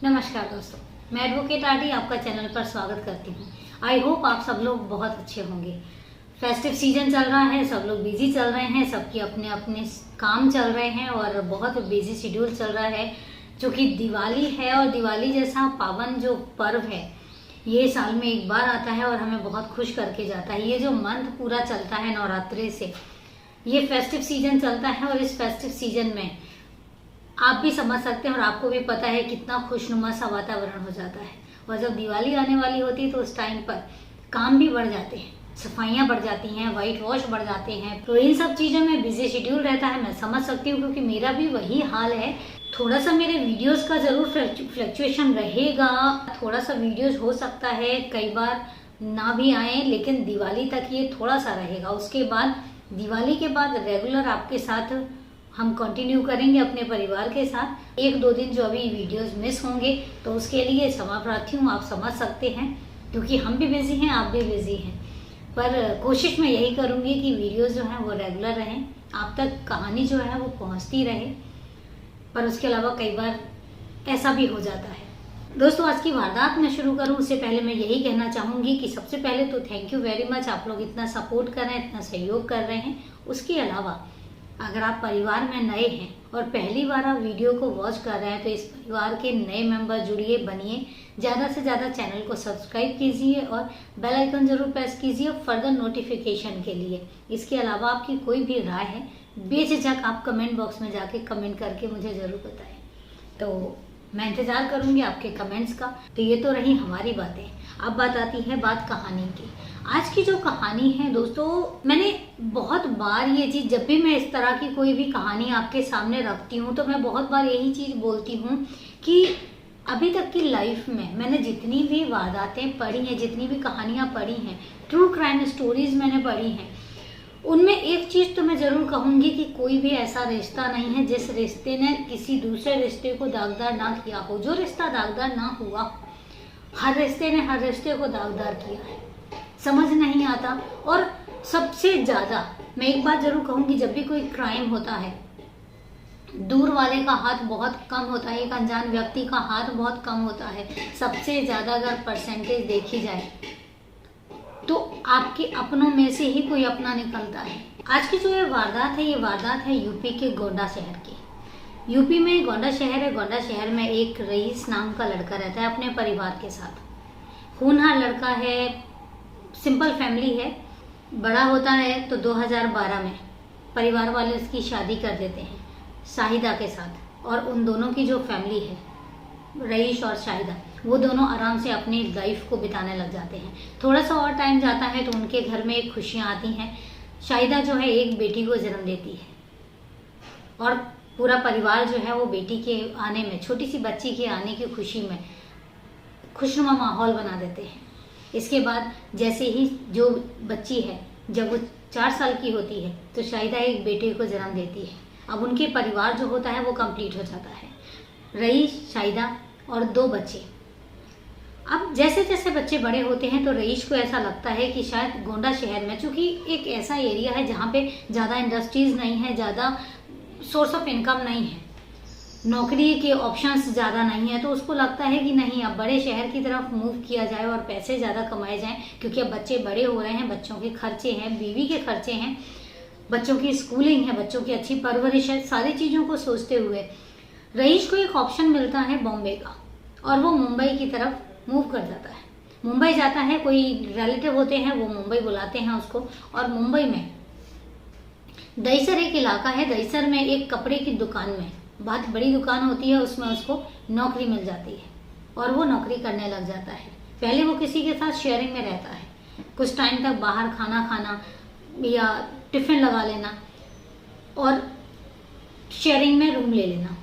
नमस्कार दोस्तों, मैं एडवोकेट आरडी आपका चैनल पर स्वागत करती हूँ। आई होप आप सब लोग बहुत अच्छे होंगे। फेस्टिव सीजन चल रहा है, सब लोग बिजी चल रहे हैं, सबके अपने अपने काम चल रहे हैं और बहुत बिजी शेड्यूल चल रहा है। जो कि दिवाली है और दिवाली जैसा पावन जो पर्व है ये साल में एक बार आता है और हमें बहुत खुश करके जाता है। ये जो मंथ पूरा चलता है नवरात्रि से, ये फेस्टिव सीजन चलता है और इस फेस्टिव सीजन में आप भी समझ सकते हैं और आपको भी पता है कितना खुशनुमा सा वातावरण हो जाता है। और जब दिवाली आने वाली होती है तो उस टाइम पर काम भी बढ़ जाते हैं, सफाइयाँ बढ़ जाती हैं, वाइट वॉश बढ़ जाते हैं। तो इन सब चीज़ों में बिजी शेड्यूल रहता है, मैं समझ सकती हूँ क्योंकि मेरा भी वही हाल है। थोड़ा सा मेरे वीडियोस का ज़रूर फ्लक्चुएशन रहेगा, थोड़ा सा वीडियोस हो सकता है कई बार ना भी आए, लेकिन दिवाली तक ये थोड़ा सा रहेगा। उसके बाद दिवाली के बाद रेगुलर आपके साथ हम कंटिन्यू करेंगे अपने परिवार के साथ। एक दो दिन जो अभी वीडियोस मिस होंगे तो उसके लिए क्षमा प्रार्थी हूँ, आप समझ सकते हैं क्योंकि हम भी बिजी हैं, आप भी बिजी हैं। पर कोशिश मैं यही करूँगी कि वीडियोस जो हैं वो रेगुलर रहें, आप तक कहानी जो है वो पहुँचती रहे। पर उसके अलावा कई बार ऐसा भी हो जाता है। दोस्तों, आज की वारदात मैं शुरू करूं उससे पहले मैं यही कहना चाहूँगी कि सबसे पहले तो थैंक यू वेरी मच, आप लोग इतना सपोर्ट कर रहे हैं, इतना सहयोग कर रहे हैं। उसके अलावा अगर आप परिवार में नए हैं और पहली बार आप वीडियो को वॉच कर रहे हैं तो इस परिवार के नए मेंबर जुड़िए, बनिए। ज़्यादा से ज़्यादा चैनल को सब्सक्राइब कीजिए और बेल आइकन जरूर प्रेस कीजिए फर्दर नोटिफिकेशन के लिए। इसके अलावा आपकी कोई भी राय है बेझिझक आप कमेंट बॉक्स में जाके कमेंट करके मुझे ज़रूर बताएं, तो मैं इंतज़ार करूंगी आपके कमेंट्स का। तो ये तो रही हमारी बातें। अब बात आती है बात कहानी की। आज की जो कहानी है दोस्तों, मैंने बहुत बार ये चीज़, जब भी मैं इस तरह की कोई भी कहानी आपके सामने रखती हूँ तो मैं बहुत बार यही चीज़ बोलती हूँ कि अभी तक की लाइफ में मैंने जितनी भी वारदातें पढ़ी हैं, जितनी भी कहानियाँ पढ़ी हैं, ट्रू क्राइम स्टोरीज मैंने पढ़ी हैं, उनमें एक चीज़ तो मैं ज़रूर कहूँगी कि कोई भी ऐसा रिश्ता नहीं है जिस रिश्ते ने किसी दूसरे रिश्ते को दागदार ना किया हो। जो रिश्ता दागदार ना हुआ, हर रिश्ते ने हर रिश्ते को दागदार किया है। समझ नहीं आता। और सबसे ज़्यादा मैं एक बात ज़रूर कहूँगी, जब भी कोई क्राइम होता है दूर वाले का हाथ बहुत कम होता है, एक अनजान व्यक्ति का हाथ बहुत कम होता है। सबसे ज़्यादा अगर परसेंटेज देखी जाए तो आपके अपनों में से ही कोई अपना निकलता है। आज की जो ये वारदात है, ये वारदात है यूपी के गोंडा शहर की। यूपी में गोंडा शहर है। गोंडा शहर में एक रईस नाम का लड़का रहता है अपने परिवार के साथ। होनहार लड़का है, सिंपल फैमिली है। बड़ा होता है तो 2012 में परिवार वाले उसकी शादी कर देते हैं शाहिदा के साथ। और उन दोनों की जो फैमिली है, रईस और शाहिदा, वो दोनों आराम से अपनी लाइफ को बिताने लग जाते हैं। थोड़ा सा और टाइम जाता है तो उनके घर में एक खुशियाँ आती हैं। शाहिदा जो है एक बेटी को जन्म देती है और पूरा परिवार जो है वो बेटी के आने में, छोटी सी बच्ची के आने की खुशी में खुशनुमा माहौल बना देते हैं। इसके बाद जैसे ही जो बच्ची है, जब वो 4 साल की होती है तो शाहिदा एक बेटे को जन्म देती है। अब उनके परिवार जो होता है वो कंप्लीट हो जाता है, रईस, शाहिदा और 2 बच्चे। अब जैसे जैसे बच्चे बड़े होते हैं तो रईस को ऐसा लगता है कि शायद गोंडा शहर में, चूँकि एक ऐसा एरिया है जहाँ पे ज़्यादा इंडस्ट्रीज़ नहीं है, ज़्यादा सोर्स ऑफ इनकम नहीं है, नौकरी के ऑप्शंस ज़्यादा नहीं है, तो उसको लगता है कि नहीं, अब बड़े शहर की तरफ मूव किया जाए और पैसे ज़्यादा कमाए जाएं, क्योंकि अब बच्चे बड़े हो रहे हैं, बच्चों के खर्चे हैं, बीवी के खर्चे हैं, बच्चों की स्कूलिंग है, बच्चों की अच्छी परवरिश है। सारी चीज़ों को सोचते हुए रईस को एक ऑप्शन मिलता है बॉम्बे का और वो मुंबई की तरफ मूव कर जाता है। मुंबई जाता है, कोई रिलेटिव होते हैं वो मुंबई बुलाते हैं उसको। और मुंबई में दहीसर एक इलाका है, दहीसर में एक कपड़े की दुकान में, बहुत बड़ी दुकान होती है, उसमें उसको नौकरी मिल जाती है और वो नौकरी करने लग जाता है। पहले वो किसी के साथ शेयरिंग में रहता है, कुछ टाइम तक बाहर खाना खाना या टिफ़िन लगा लेना और शेयरिंग में रूम ले लेना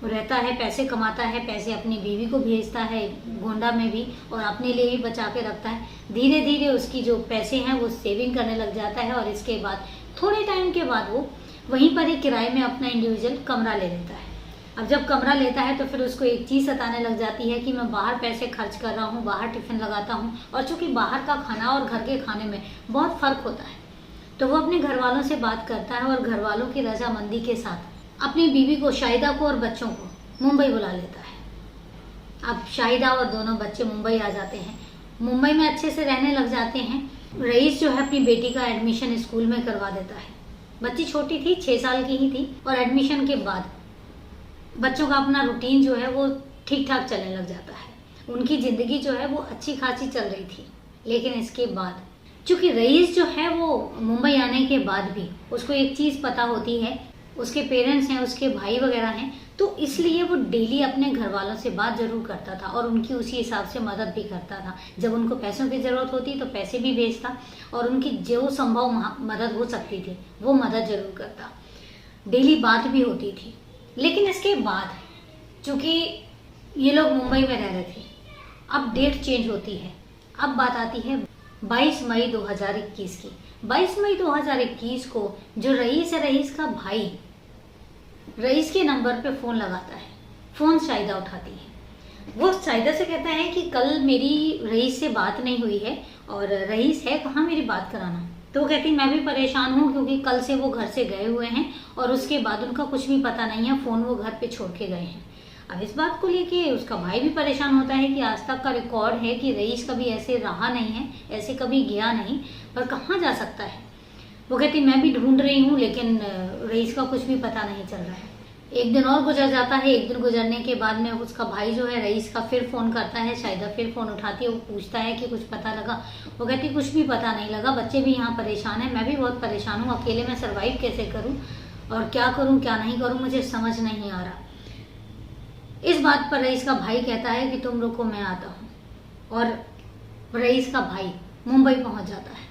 रहता है। पैसे कमाता है, पैसे अपनी बीवी को भेजता है गोंडा में भी और अपने लिए भी बचा के रखता है। धीरे धीरे उसकी जो पैसे हैं वो सेविंग करने लग जाता है और इसके बाद थोड़े टाइम के बाद वो वहीं पर ही किराए में अपना इंडिविजुअल कमरा ले लेता है। अब जब कमरा लेता है तो फिर उसको एक चीज़ सताने लग जाती है कि मैं बाहर पैसे खर्च कर रहा हूँ, बाहर टिफ़िन लगाता हूँ, और चूँकि बाहर का खाना और घर के खाने में बहुत फ़र्क होता है, तो वो अपने घर वालों से बात करता है और घर वालों की रजामंदी के साथ अपनी बीवी को, शाहिदा को और बच्चों को मुंबई बुला लेता है। अब शाहिदा और दोनों बच्चे मुंबई आ जाते हैं। मुंबई में अच्छे से रहने लग जाते हैं। रईस जो है अपनी बेटी का एडमिशन स्कूल में करवा देता है। बच्ची छोटी थी, 6 साल की ही थी, और एडमिशन के बाद बच्चों का अपना रूटीन जो है वो ठीक ठाक चलने लग जाता है। उनकी ज़िंदगी जो है वो अच्छी खासी चल रही थी। लेकिन इसके बाद चूंकि रईस जो है वो मुंबई आने के बाद भी उसको एक चीज़ पता होती है, उसके पेरेंट्स हैं, उसके भाई वगैरह हैं, तो इसलिए वो डेली अपने घर वालों से बात जरूर करता था और उनकी उसी हिसाब से मदद भी करता था। जब उनको पैसों की ज़रूरत होती तो पैसे भी भेजता और उनकी जो संभव मदद हो सकती थी वो मदद जरूर करता। डेली बात भी होती थी। लेकिन इसके बाद चूंकि ये लोग मुंबई में रह रहे थे, अब डेट चेंज होती है। अब बात आती है 22 मई 2021 की। 22 मई 2021 को जो रईस है, रईस का भाई रईस के नंबर पे फ़ोन लगाता है। फ़ोन शाहिदा उठाती है। वो शाहिदा से कहता है कि कल मेरी रईस से बात नहीं हुई है और रईस है कहाँ, मेरी बात कराना। तो वो कहती मैं भी परेशान हूँ क्योंकि कल से वो घर से गए हुए हैं और उसके बाद उनका कुछ भी पता नहीं है, फ़ोन वो घर पे छोड़ के गए हैं। अब इस बात को लेके उसका भाई भी परेशान होता है कि आज तक का रिकॉर्ड है कि रईस कभी ऐसे रहा नहीं है, ऐसे कभी गया नहीं, पर कहाँ जा सकता है। वो कहती मैं भी ढूंढ रही हूँ लेकिन रईस का कुछ भी पता नहीं चल रहा है। एक दिन और गुजर जाता है। एक दिन गुजरने के बाद में उसका भाई जो है रईस का फिर फ़ोन करता है। शाहिदा फिर फ़ोन उठाती है। वो पूछता है कि कुछ पता लगा। वो कहती कुछ भी पता नहीं लगा, बच्चे भी यहाँ परेशान हैं, मैं भी बहुत परेशान हूँ, अकेले मैं सर्वाइव कैसे करूँ और क्या करूँ क्या नहीं करूँ मुझे समझ नहीं आ रहा। इस बात पर रईस का भाई कहता है कि तुम रुको मैं आता हूँ, और रईस का भाई मुंबई पहुँच जाता है।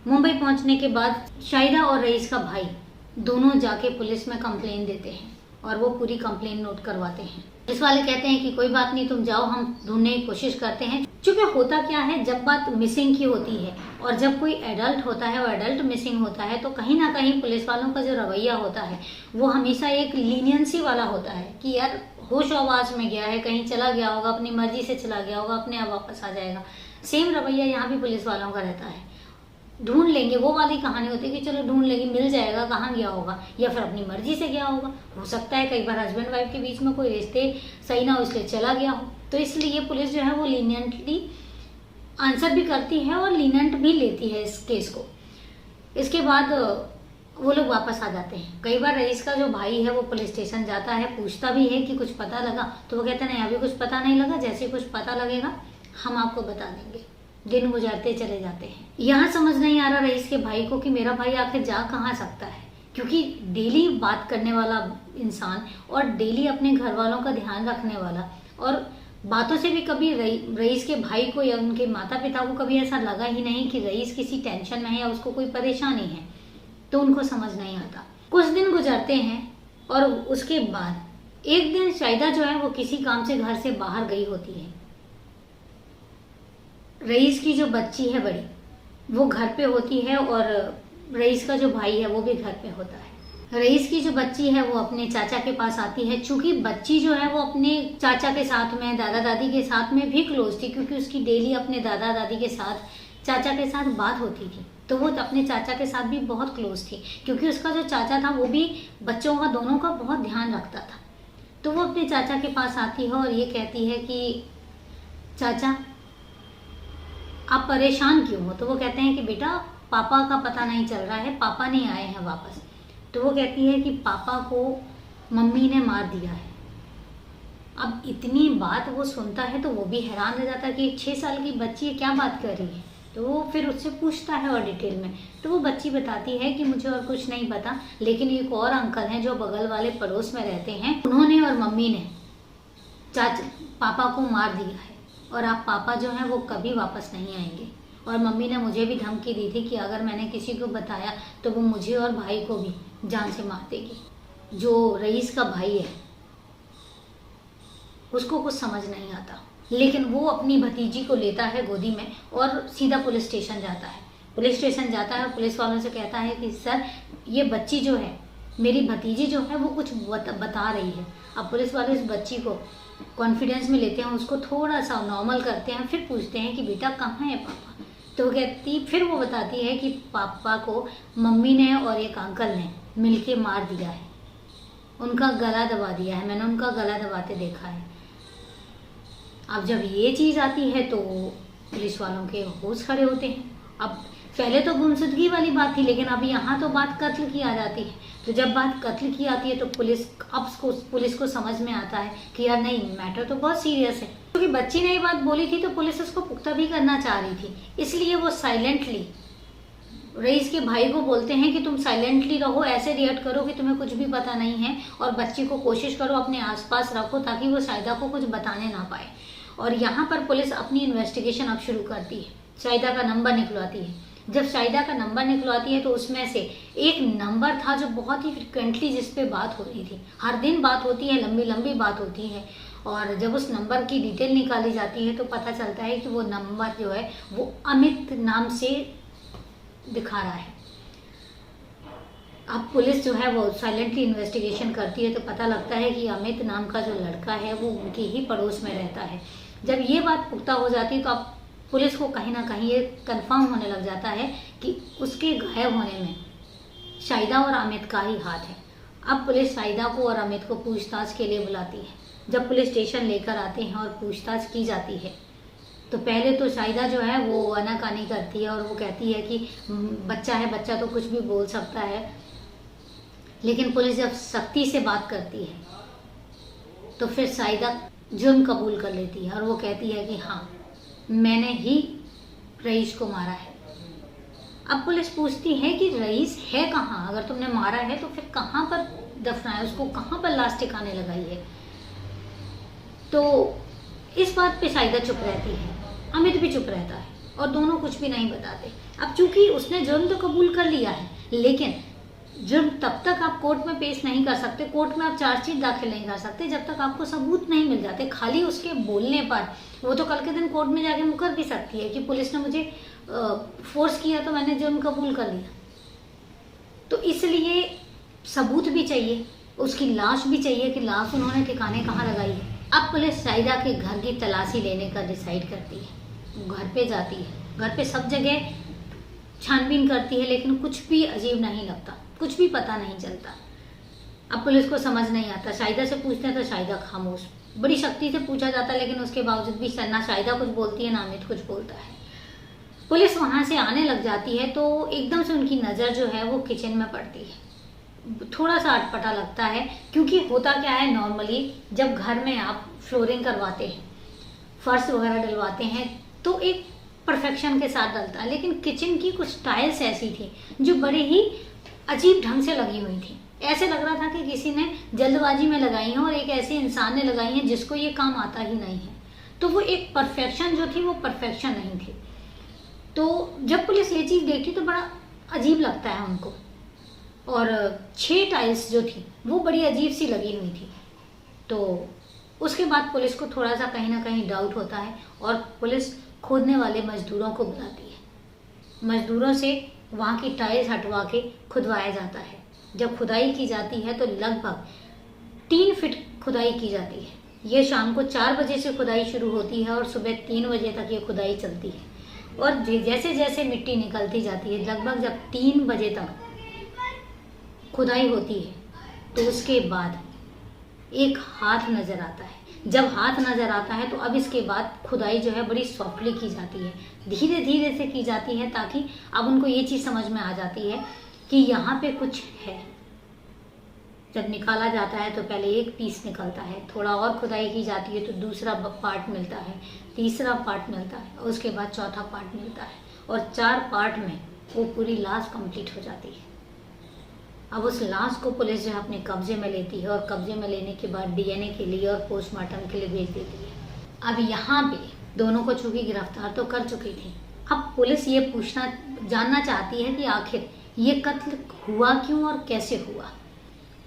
मुंबई पहुँचने के बाद शाहिदा और रईस का भाई दोनों जाके पुलिस में कंप्लेन देते हैं और वो पूरी कंप्लेन नोट करवाते हैं। पुलिस वाले कहते हैं कि कोई बात नहीं, तुम जाओ, हम ढूंढने की कोशिश करते हैं। क्योंकि होता क्या है, जब बात मिसिंग की होती है और जब कोई एडल्ट होता है और एडल्ट मिसिंग होता है तो कहीं ना कहीं पुलिस वालों का जो रवैया होता है वो हमेशा एक लीनियंसी वाला होता है कि यार होश आवाज में गया है, कहीं चला गया होगा, अपनी मर्जी से चला गया होगा, अपने आप वापस आ जाएगा। सेम रवैया यहाँ भी पुलिस वालों का रहता है। ढूंढ लेंगे, वो वाली कहानी होती है कि चलो ढूंढ लेंगे, मिल जाएगा, कहाँ गया होगा, या फिर अपनी मर्जी से गया होगा। हो सकता है कई बार हस्बैंड वाइफ के बीच में कोई रिश्ते सही ना हो इसलिए चला गया हो। तो इसलिए पुलिस जो है वो लीनियंटली आंसर भी करती है और लीनियंट भी लेती है इस केस को। इसके बाद वो लोग वापस आ जाते हैं। कई बार रईस का जो भाई है वो पुलिस स्टेशन जाता है, पूछता भी है कि कुछ पता लगा, तो वो कहते हैं नहीं अभी कुछ पता नहीं लगा, जैसे कुछ पता लगेगा हम आपको बता देंगे। दिन गुजरते चले जाते हैं। यहाँ समझ नहीं आ रहा रईस के भाई को कि मेरा भाई आखिर जा कहाँ सकता है, क्योंकि डेली बात करने वाला इंसान और डेली अपने घर वालों का ध्यान रखने वाला, और बातों से भी कभी रईस के भाई को या उनके माता पिता को कभी ऐसा लगा ही नहीं कि रईस किसी टेंशन में है या उसको कोई परेशानी है, तो उनको समझ नहीं आता। कुछ दिन गुजरते हैं और उसके बाद एक दिन शाहिदा जो है वो किसी काम से घर से बाहर गई होती है। रईस की जो बच्ची है बड़ी, वो घर पे होती है और रईस का जो भाई है वो भी घर पे होता है। रईस की जो बच्ची है वो अपने चाचा के पास आती है। चूंकि बच्ची जो है वो अपने चाचा के साथ में, दादा दादी के साथ में भी क्लोज थी, क्योंकि उसकी डेली अपने दादा दादी के साथ, चाचा के साथ बात होती थी, तो वो अपने चाचा के साथ भी बहुत क्लोज थी। क्योंकि उसका जो चाचा था वो भी बच्चों का दोनों का बहुत ध्यान रखता था। तो वो अपने चाचा के पास आती है और ये कहती है कि चाचा आप परेशान क्यों हो। तो वो कहते हैं कि बेटा पापा का पता नहीं चल रहा है, पापा नहीं आए हैं वापस। तो वो कहती है कि पापा को मम्मी ने मार दिया है। अब इतनी बात वो सुनता है तो वो भी हैरान रह जाता है कि 6 साल की बच्ची क्या बात कर रही है। तो वो फिर उससे पूछता है और डिटेल में, तो वो बच्ची बताती है कि मुझे और कुछ नहीं पता, लेकिन एक और अंकल हैं जो बगल वाले पड़ोस में रहते हैं, उन्होंने और मम्मी ने पापा को मार दिया है और आप पापा जो हैं वो कभी वापस नहीं आएंगे। और मम्मी ने मुझे भी धमकी दी थी कि अगर मैंने किसी को बताया तो वो मुझे और भाई को भी जान से मार देगी। जो रईस का भाई है उसको कुछ समझ नहीं आता, लेकिन वो अपनी भतीजी को लेता है गोदी में और सीधा पुलिस स्टेशन जाता है। पुलिस स्टेशन जाता है और पुलिस वालों से कहता है कि सर ये बच्ची जो है, मेरी भतीजी जो है वो कुछ बता रही है। अब पुलिस वाले इस बच्ची को कॉन्फिडेंस में लेते हैं, उसको थोड़ा सा नॉर्मल करते हैं, फिर पूछते हैं कि बेटा कहाँ है पापा। तो कहती, फिर वो बताती है कि पापा को मम्मी ने और एक अंकल ने मिलके मार दिया है, उनका गला दबा दिया है, मैंने उनका गला दबाते देखा है। अब जब ये चीज़ आती है तो पुलिस वालों के होश खड़े होते हैं। अब पहले तो गुमशुदगी वाली बात थी, लेकिन अब यहाँ तो बात कत्ल की आ जाती है। तो जब बात कत्ल की आती है तो पुलिस को समझ में आता है कि यार नहीं, मैटर तो बहुत सीरियस है। क्योंकि बच्ची ने ये बात बोली थी तो पुलिस उसको पुख्ता भी करना चाह रही थी, इसलिए वो साइलेंटली रईस के भाई को बोलते हैं कि तुम साइलेंटली रहो, ऐसे रिएक्ट करो कि तुम्हें कुछ भी पता नहीं है, और बच्ची को कोशिश करो अपने आसपास रखो ताकि वो शाहिदा को कुछ बताने ना पाए। और यहाँ पर पुलिस अपनी इन्वेस्टिगेशन अब शुरू करती है, शाहिदा का नंबर निकलवाती है। जब शाहिदा का नंबर निकलवाती है तो उसमें से एक नंबर था जो बहुत ही फ्रिक्वेंटली जिस पे बात हो रही थी, हर दिन बात होती है, लंबी लंबी बात होती है। और जब उस नंबर की डिटेल निकाली जाती है तो पता चलता है कि वो नंबर जो है वो अमित नाम से दिखा रहा है। अब पुलिस जो है वो साइलेंटली इन्वेस्टिगेशन करती है तो पता लगता है कि अमित नाम का जो लड़का है वो उनके ही पड़ोस में रहता है। जब ये बात पुख्ता हो जाती है तो अब पुलिस को कहीं ना कहीं ये कंफर्म होने लग जाता है कि उसके गायब होने में शाहिदा और अमित का ही हाथ है। अब पुलिस शाहिदा को और अमित को पूछताछ के लिए बुलाती है। जब पुलिस स्टेशन लेकर आते हैं और पूछताछ की जाती है तो पहले तो शाहिदा जो है वो आनाकानी करती है और वो कहती है कि बच्चा है, बच्चा तो कुछ भी बोल सकता है। लेकिन पुलिस जब सख्ती से बात करती है तो फिर शाहिदा जुर्म कबूल कर लेती है और वो कहती है कि हाँ, मैंने ही रईस को मारा है। अब पुलिस पूछती है कि रईस है कहाँ, अगर तुमने मारा है तो फिर कहाँ पर दफनाया, उसको कहाँ पर लाश ठिकाने लगाई है। तो इस बात पे शाहिदा चुप रहती है, अमित भी चुप रहता है और दोनों कुछ भी नहीं बताते। अब चूंकि उसने जुर्म तो कबूल कर लिया है, लेकिन जुर्म तब तक आप कोर्ट में पेश नहीं कर सकते, कोर्ट में आप चार्जशीट दाखिल नहीं कर सकते जब तक आपको सबूत नहीं मिल जाते। खाली उसके बोलने पर वो तो कल के दिन कोर्ट में जाके मुकर भी सकती है कि पुलिस ने मुझे फोर्स किया तो मैंने जुर्म कबूल कर लिया। तो इसलिए सबूत भी चाहिए, उसकी लाश भी चाहिए कि लाश उन्होंने ठिकाने कहाँ लगाई है। अब पुलिस शाहिदा के घर की तलाशी लेने का डिसाइड करती है। घर पे जाती है, घर पे सब जगह छानबीन करती है, लेकिन कुछ भी अजीब नहीं लगता, कुछ भी पता नहीं चलता। अब पुलिस को समझ नहीं आता, शाहिदा से पूछते हैं तो शाहिदा खामोश। बड़ी शक्ति से पूछा जाता है लेकिन उसके बावजूद भी ना शाहिदा कुछ बोलती है ना अमित कुछ बोलता है। पुलिस वहां से आने लग जाती है तो एकदम से उनकी नज़र जो है वो किचन में पड़ती है। थोड़ा सा अटपटा लगता है, क्योंकि होता क्या है, नॉर्मली जब घर में आप फ्लोरिंग करवाते हैं, फर्श वगैरह डलवाते हैं तो एक परफेक्शन के साथ डलता है, लेकिन किचन की कुछ टाइल्स ऐसी थी जो बड़े ही अजीब ढंग से लगी हुई थी। ऐसे लग रहा था कि किसी ने जल्दबाजी में लगाई है और एक ऐसे इंसान ने लगाई है जिसको ये काम आता ही नहीं है। तो वो एक परफेक्शन जो थी वो परफेक्शन नहीं थी। तो जब पुलिस ये चीज़ देखी तो बड़ा अजीब लगता है उनको। और 6 टाइल्स जो थी वो बड़ी अजीब सी लगी हुई थी। तो उसके बाद पुलिस को थोड़ा सा कहीं ना कहीं डाउट होता है और पुलिस खोदने वाले मजदूरों को बुलाती है। मजदूरों से वहाँ की टाइल्स हटवा के खुदवाया जाता है। जब खुदाई की जाती है तो लगभग 3 फीट खुदाई की जाती है। ये शाम को 4 बजे से खुदाई शुरू होती है और सुबह 3 बजे तक ये खुदाई चलती है। और जैसे जैसे मिट्टी निकलती जाती है, लगभग जब 3 बजे तक खुदाई होती है तो उसके बाद एक हाथ नज़र आता है। जब हाथ नज़र आता है तो अब इसके बाद खुदाई जो है बड़ी सॉफ्टली की जाती है, धीरे धीरे से की जाती है, ताकि अब उनको ये चीज़ समझ में आ जाती है कि यहाँ पे कुछ है। जब निकाला जाता है तो पहले एक पीस निकलता है, थोड़ा और खुदाई की जाती है तो दूसरा पार्ट मिलता है, तीसरा पार्ट मिलता है और उसके बाद चौथा पार्ट मिलता है और 4 पार्ट में वो पूरी लाश कंप्लीट हो जाती है। अब उस लाश को पुलिस जो है अपने कब्जे में लेती है और कब्जे में लेने के बाद डीएनए के लिए और पोस्टमार्टम के लिए भेज देती है। अब यहाँ पे दोनों को चूंकि गिरफ्तार तो कर चुकी थी, अब पुलिस ये जानना चाहती है कि आखिर ये कत्ल हुआ क्यों और कैसे हुआ।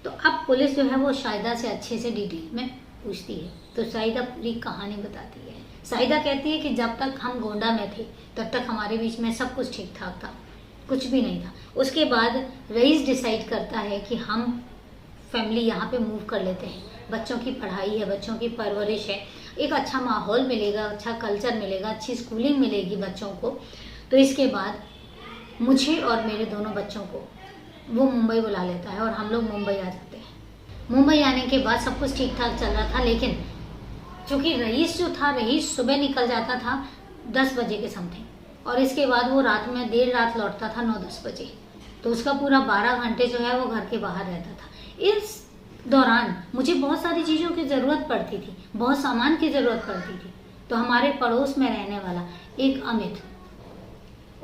तो अब पुलिस जो है वो शाहिदा से अच्छे से डिटेल में पूछती है तो शाहिदा पूरी कहानी बताती है। शाहिदा कहती है कि जब तक हम गोंडा में थे तब तक हमारे बीच में सब कुछ ठीक ठाक था, कुछ भी नहीं था। उसके बाद रईस डिसाइड करता है कि हम फैमिली यहाँ पे मूव कर लेते हैं, बच्चों की पढ़ाई है, बच्चों की परवरिश है, एक अच्छा माहौल मिलेगा, अच्छा कल्चर मिलेगा, अच्छी स्कूलिंग मिलेगी बच्चों को। तो इसके बाद मुझे और मेरे दोनों बच्चों को वो मुंबई बुला लेता है और हम लोग मुंबई आ जाते हैं। मुंबई आने के बाद सब कुछ ठीक ठाक चल रहा था, लेकिन क्योंकि रईस जो था, रईस सुबह निकल जाता था 10 बजे के समथिंग, और इसके बाद वो रात में देर रात लौटता था 9-10 बजे। तो उसका पूरा 12 घंटे जो है वो घर के बाहर रहता था। इस दौरान मुझे बहुत सारी चीज़ों की ज़रूरत पड़ती थी, बहुत सामान की ज़रूरत पड़ती थी। तो हमारे पड़ोस में रहने वाला एक अमित,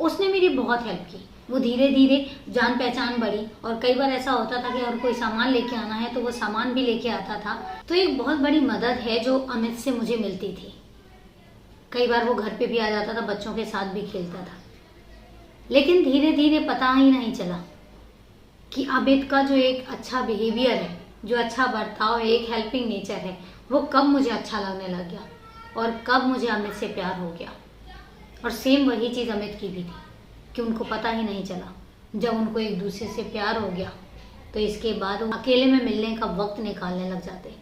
उसने मेरी बहुत हेल्प की। वो धीरे धीरे जान पहचान बढ़ी, और कई बार ऐसा होता था कि अगर कोई सामान लेके आना है तो वो सामान भी लेके आता था। तो एक बहुत बड़ी मदद है जो अमित से मुझे मिलती थी। कई बार वो घर पे भी आ जाता था, बच्चों के साथ भी खेलता था। लेकिन धीरे धीरे पता ही नहीं चला कि अमित का जो एक अच्छा बिहेवियर है, जो अच्छा बर्ताव है, एक हेल्पिंग नेचर है, वो कब मुझे अच्छा लगने लग गया और कब मुझे अमित से प्यार हो गया। और सेम वही चीज़ अमित की भी थी कि उनको पता ही नहीं चला। जब उनको एक दूसरे से प्यार हो गया तो इसके बाद वो अकेले में मिलने का वक्त निकालने लग जाते।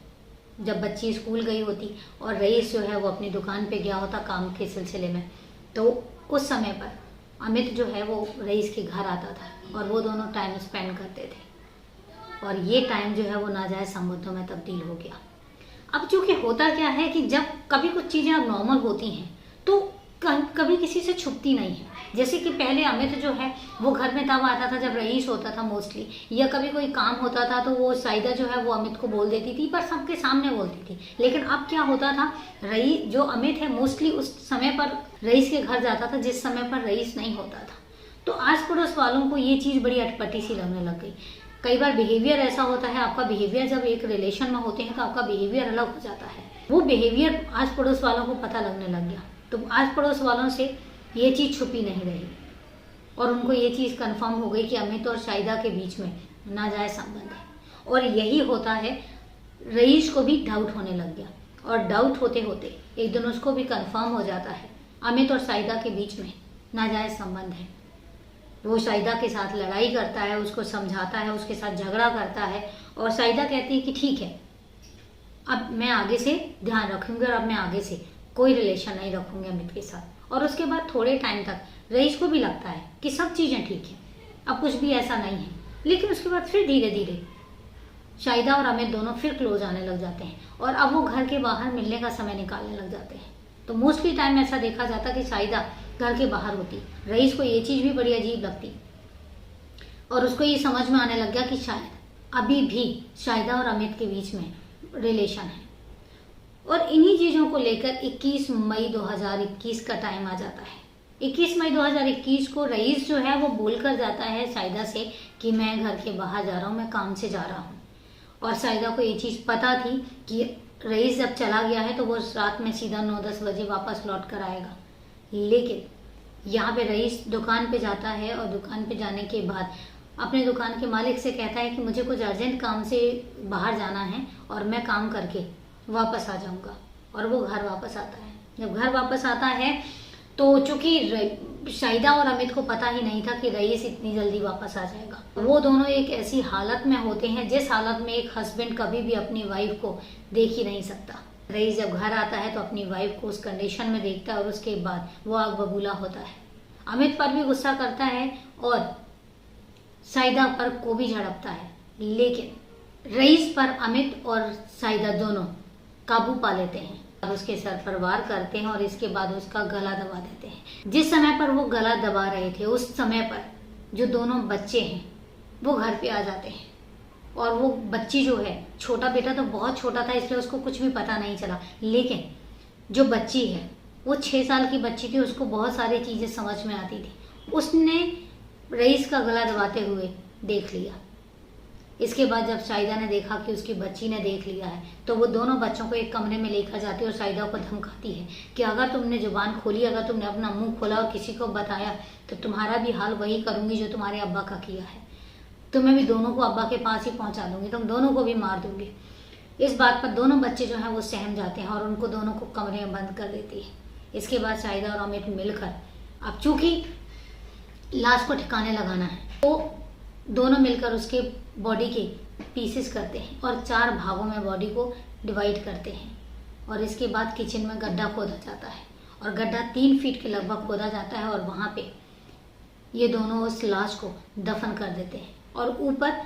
जब बच्ची स्कूल गई होती और रईस जो है वो अपनी दुकान पे गया होता काम के सिलसिले में, तो उस समय पर अमित जो है वो रईस के घर आता था और वो दोनों टाइम स्पेंड करते थे। और ये टाइम जो है वो नाजायज़ संबंधों में तब्दील हो गया। अब चूँकि होता क्या है कि जब कभी कुछ चीज़ें अब नॉर्मल होती हैं तो कभी किसी से छुपती नहीं है। जैसे कि पहले अमित जो है वो घर में तब आता था जब रईस होता था मोस्टली, या कभी कोई काम होता था तो वो साइदा जो है वो अमित को बोल देती थी, पर सबके सामने बोलती थी। लेकिन अब क्या होता था, रईस जो अमित है मोस्टली उस समय पर रईस के घर जाता था जिस समय पर रईस नहीं होता था। तो आस पड़ोस वालों को ये चीज़ बड़ी अटपटी सी लगने लग गई। कई बार बिहेवियर ऐसा होता है, आपका बिहेवियर जब एक रिलेशन में होते हैं तो आपका बिहेवियर अलग हो जाता है। वो बिहेवियर आस पड़ोस वालों को पता लगने लग गया। तो आस पड़ोस वालों से ये चीज़ छुपी नहीं रही और उनको ये चीज़ कंफर्म हो गई कि अमित और शाहिदा के बीच में नाजायज़ संबंध है। और यही होता है, रईस को भी डाउट होने लग गया, और डाउट होते होते एक दिन उसको भी कंफर्म हो जाता है अमित और शाहिदा के बीच में नाजायज़ संबंध है। वो शाहिदा के साथ लड़ाई करता है, उसको समझाता है, उसके साथ झगड़ा करता है, और शाहिदा कहती है कि ठीक है, अब मैं आगे से ध्यान रखूंगी और अब मैं आगे से कोई रिलेशन नहीं रखूंगी अमित के साथ। और उसके बाद थोड़े टाइम तक रईस को भी लगता है कि सब चीज़ें ठीक हैं, अब कुछ भी ऐसा नहीं है। लेकिन उसके बाद फिर धीरे धीरे शाहिदा और अमित दोनों फिर क्लोज आने लग जाते हैं, और अब वो घर के बाहर मिलने का समय निकालने लग जाते हैं। तो मोस्टली टाइम ऐसा देखा जाता कि शाहिदा घर के बाहर होती। रईस को ये चीज़ भी बड़ी अजीब लगती, और उसको ये समझ में आने लग गया कि शायद अभी भी शाहिदा और अमित के बीच में रिलेशन है। और इन्हीं चीज़ों को लेकर 21 मई 2021 का टाइम आ जाता है। 21 मई 2021 को रईस जो है वो बोलकर जाता है शाहिदा से कि मैं घर के बाहर जा रहा हूँ, मैं काम से जा रहा हूँ। और शाहिदा को ये चीज़ पता थी कि रईस जब चला गया है तो वो रात में सीधा 9-10 बजे वापस लौट कर आएगा। लेकिन यहाँ पे रईस दुकान पे जाता है, और दुकान पे जाने के बाद अपने दुकान के मालिक से कहता है कि मुझे कुछ अर्जेंट काम से बाहर जाना है और मैं काम करके वापस आ जाऊंगा। और वो घर वापस आता है। जब घर वापस आता है तो चूंकि शाहिदा और अमित को पता ही नहीं था कि रईस इतनी जल्दी वापस आ जाएगा। वो दोनों एक ऐसी हालत में होते हैं जिस हालत में एक हस्बैंड कभी भी अपनी वाइफ को देख ही नहीं सकता। रईस जब घर आता है तो अपनी वाइफ को उस कंडीशन में देखता है, और उसके बाद वो आग बबूला होता है। अमित पर भी गुस्सा करता है और शाहिदा पर को भी झड़पता है, लेकिन रईस पर अमित और शाहिदा दोनों काबू पा लेते हैं और उसके सर पर वार करते हैं, और इसके बाद उसका गला दबा देते हैं। जिस समय पर वो गला दबा रहे थे उस समय पर जो दोनों बच्चे हैं वो घर पे आ जाते हैं। और वो बच्ची जो है, छोटा बेटा तो बहुत छोटा था इसलिए उसको कुछ भी पता नहीं चला, लेकिन जो बच्ची है वो 6 साल की बच्ची थी, उसको बहुत सारी चीज़ें समझ में आती थी। उसने रईस का गला दबाते हुए देख लिया। इसके बाद जब शाहिदा ने देखा कि उसकी बच्ची ने देख लिया है तो वो दोनों बच्चों को एक कमरे में लेकर जाती है और शाहिदा को धमकाती है कि अगर तुमने जुबान खोली, अगर तुमने अपना मुंह खोला और किसी को बताया तो तुम्हारा भी हाल वही करूंगी जो तुम्हारे अब्बा का किया है। तुम्हें भी दोनों को अब्बा के पास ही पहुंचा दूंगी, तुम दोनों को भी मार दूंगी। इस बात पर दोनों बच्चे जो हैं वो सहम जाते हैं और उनको दोनों को कमरे में बंद कर देती है। इसके बाद शाहिदा और अमित मिलकर, अब चूंकि लाश को ठिकाने लगाना है तो दोनों मिलकर उसके बॉडी के पीसेस करते हैं और 4 भागों में बॉडी को डिवाइड करते हैं। और इसके बाद किचन में गड्ढा खोदा जाता है, और गड्ढा 3 फीट के लगभग खोदा जाता है, और वहाँ पे ये दोनों उस लाश को दफन कर देते हैं। और ऊपर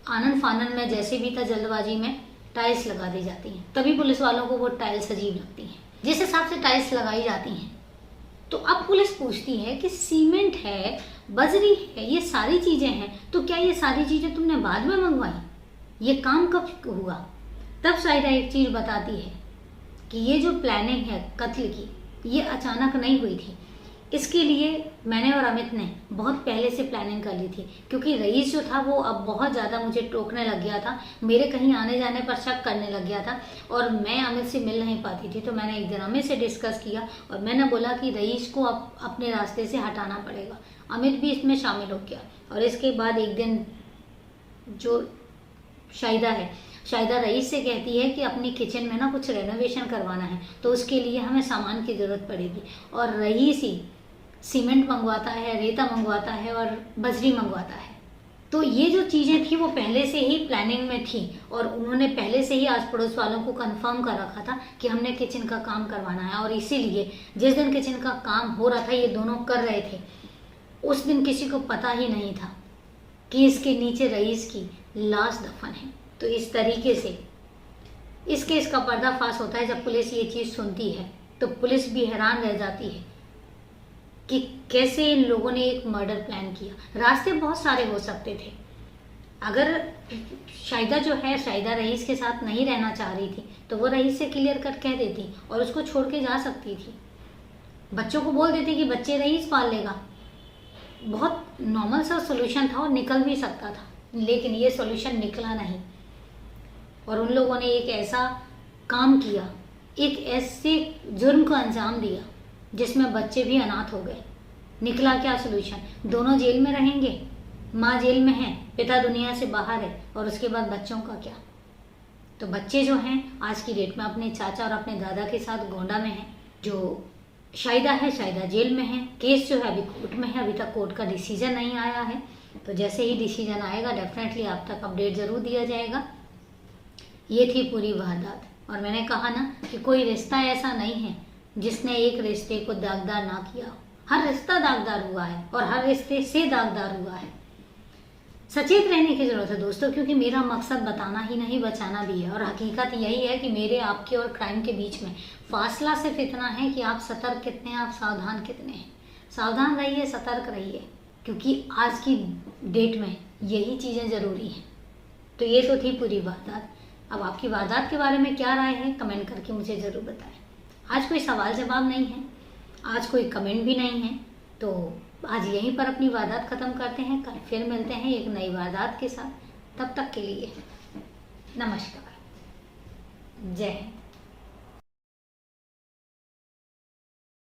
आनन फानन में जैसे भी था जल्दबाजी में टाइल्स लगा दी जाती हैं, तभी पुलिस वालों को वो टाइल्स अजीब लगती हैं। जिस हिसाब से टाइल्स लगाई जाती हैं, तो अब पुलिस पूछती है कि सीमेंट है, बजरी है, ये सारी चीजें हैं, तो क्या ये सारी चीजें तुमने बाद में मंगवाई? ये काम कब हुआ? तब शायद एक चीज बताती है कि ये जो प्लानिंग है कत्ल की, ये अचानक नहीं हुई थी। इसके लिए मैंने और अमित ने बहुत पहले से प्लानिंग कर ली थी, क्योंकि रईस जो था वो अब बहुत ज़्यादा मुझे टोकने लग गया था, मेरे कहीं आने जाने पर शक करने लग गया था और मैं अमित से मिल नहीं पाती थी। तो मैंने एक दिन अमित से डिस्कस किया और मैंने बोला कि रईस को अब अपने रास्ते से हटाना पड़ेगा। अमित भी इसमें शामिल हो गया और इसके बाद एक दिन जो शाहिदा है, शाहिदा रईस से कहती है कि अपनी किचन में ना कुछ रेनोवेशन करवाना है, तो उसके लिए हमें सामान की ज़रूरत पड़ेगी। और रईस ही सीमेंट मंगवाता है, रेता मंगवाता है और बजरी मंगवाता है। तो ये जो चीज़ें थी वो पहले से ही प्लानिंग में थी और उन्होंने पहले से ही आस पड़ोस वालों को कंफर्म कर रखा था कि हमने किचन का काम करवाना है। और इसीलिए जिस दिन किचन का काम हो रहा था, ये दोनों कर रहे थे, उस दिन किसी को पता ही नहीं था कि इसके नीचे रईस की लाश दफन है। तो इस तरीके से इस केस का पर्दाफाश होता है। जब पुलिस ये चीज़ सुनती है तो पुलिस भी हैरान रह जाती है कि कैसे इन लोगों ने एक मर्डर प्लान किया। रास्ते बहुत सारे हो सकते थे। अगर शाहिदा जो है, शाहिदा रईस के साथ नहीं रहना चाह रही थी तो वो रईस से क्लियर कट कह देती और उसको छोड़ के जा सकती थी। बच्चों को बोल देती कि बच्चे रईस पाल लेगा। बहुत नॉर्मल सा सोल्यूशन था और निकल भी सकता था, लेकिन ये सोल्यूशन निकला नहीं। और उन लोगों ने एक ऐसा काम किया, एक ऐसे जुर्म को अंजाम दिया जिसमें बच्चे भी अनाथ हो गए। निकला क्या सोल्यूशन? दोनों जेल में रहेंगे, माँ जेल में है, पिता दुनिया से बाहर है, और उसके बाद बच्चों का क्या? तो बच्चे जो हैं आज की डेट में अपने चाचा और अपने दादा के साथ गोंडा में हैं। जो शाहिदा है, शाहिदा जेल में है। केस जो है अभी कोर्ट में है, अभी तक कोर्ट का डिसीजन नहीं आया है। तो जैसे ही डिसीजन आएगा डेफिनेटली आप तक अपडेट ज़रूर दिया जाएगा। ये थी पूरी वारदात। और मैंने कहा ना कि कोई रिश्ता ऐसा नहीं है जिसने एक रिश्ते को दागदार ना किया हो। हर रिश्ता दागदार हुआ है और हर रिश्ते से दागदार हुआ है। सचेत रहने की जरूरत है दोस्तों, क्योंकि मेरा मकसद बताना ही नहीं, बचाना भी है। और हकीकत यही है कि मेरे, आपके और क्राइम के बीच में फासला सिर्फ इतना है कि आप सतर्क कितने हैं, आप सावधान कितने हैं। सावधान रहिए, सतर्क रहिए, क्योंकि आज की डेट में यही चीज़ें ज़रूरी हैं। तो ये तो थी पूरी वारदात। अब आपकी वारदात के बारे में क्या राय है कमेंट करके मुझे ज़रूर बताएं। आज कोई सवाल जवाब नहीं है, आज कोई कमेंट भी नहीं है, तो आज यहीं पर अपनी वारदात ख़त्म करते हैं। कल फिर मिलते हैं एक नई वारदात के साथ। तब तक के लिए नमस्कार, जय हिंद।